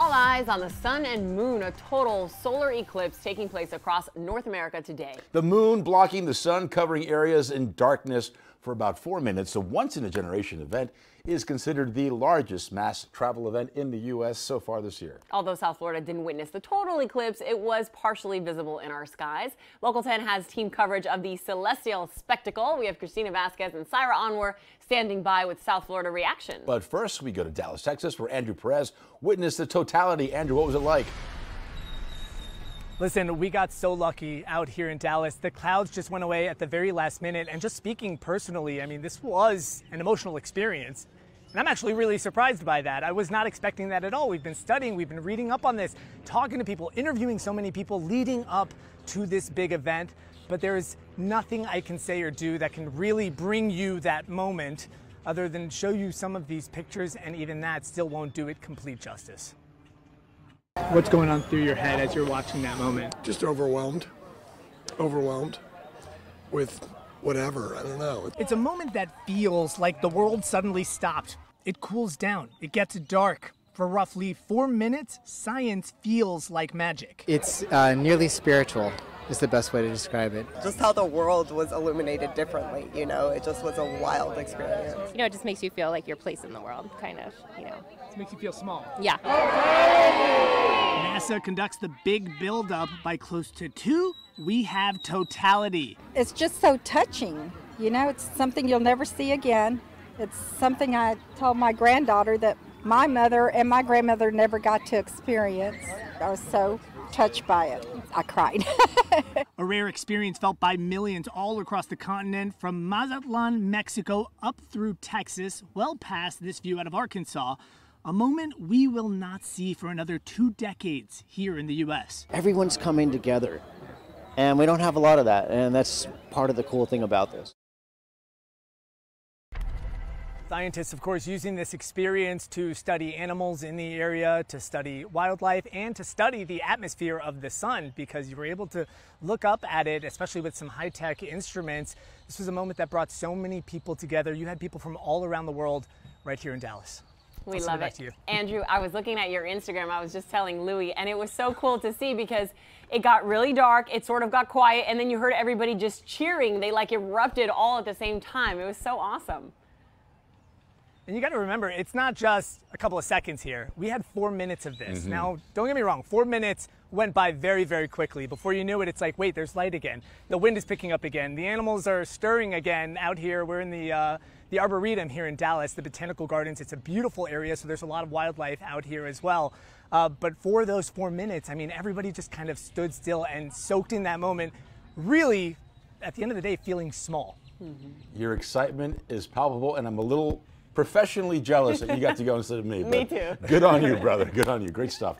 All eyes on the sun and moon, a total solar eclipse taking place across North America today. The moon blocking the sun, covering areas in darkness for about 4 minutes. A once-in-a-generation event is considered the largest mass travel event in the U.S. so far this year. Although South Florida didn't witness the total eclipse, it was partially visible in our skies. Local 10 has team coverage of the celestial spectacle. We have Christina Vasquez and Syra Anwar standing by with South Florida reaction. But first, we go to Dallas, Texas, where Andrew Perez witnessed the totality. Andrew, what was it like? Listen, we got so lucky out here in Dallas. The clouds just went away at the very last minute. And just speaking personally, I mean, this was an emotional experience. And I'm actually really surprised by that. I was not expecting that at all. We've been studying, we've been reading up on this, talking to people, interviewing so many people leading up to this big event. But there is nothing I can say or do that can really bring you that moment other than show you some of these pictures, and even that still won't do it complete justice. What's going on through your head as you're watching that moment? Just overwhelmed with whatever, I don't know. It's a moment that feels like the world suddenly stopped. It cools down, it gets dark. For roughly 4 minutes, science feels like magic. It's nearly spiritual is the best way to describe it. Just how the world was illuminated differently, you know, it just was a wild experience. You know, it just makes you feel like your place in the world, kind of, you know. It makes you feel small. Yeah. NASA conducts the big buildup. By close to 2, we have totality. It's just so touching. You know, it's something you'll never see again. It's something I told my granddaughter that my mother and my grandmother never got to experience. I was so touched by it. I cried. A rare experience felt by millions all across the continent, from Mazatlan, Mexico, up through Texas, well past this view out of Arkansas. A moment we will not see for another 2 decades here in the U.S. Everyone's coming together, and we don't have a lot of that, and that's part of the cool thing about this. Scientists, of course, using this experience to study animals in the area, to study wildlife, and to study the atmosphere of the sun, because you were able to look up at it, especially with some high-tech instruments. This was a moment that brought so many people together. You had people from all around the world right here in Dallas. We love it. Andrew, I was looking at your Instagram. I was just telling Louie, and it was so cool to see because it got really dark. It sort of got quiet, and then you heard everybody just cheering. They like erupted all at the same time. It was so awesome. And you got to remember, it's not just a couple of seconds here. We had 4 minutes of this. Now, don't get me wrong, 4 minutes went by very, very quickly. Before you knew it, it's like, wait, there's light again. The wind is picking up again. The animals are stirring again out here. We're in the Arboretum here in Dallas, the Botanical Gardens. It's a beautiful area, so there's a lot of wildlife out here as well. But for those 4 minutes, I mean, everybody just kind of stood still and soaked in that moment, really, at the end of the day, feeling small. Your excitement is palpable, and I'm a little professionally jealous that you got to go instead of me. Me too. Good on you, brother. Good on you. Great stuff.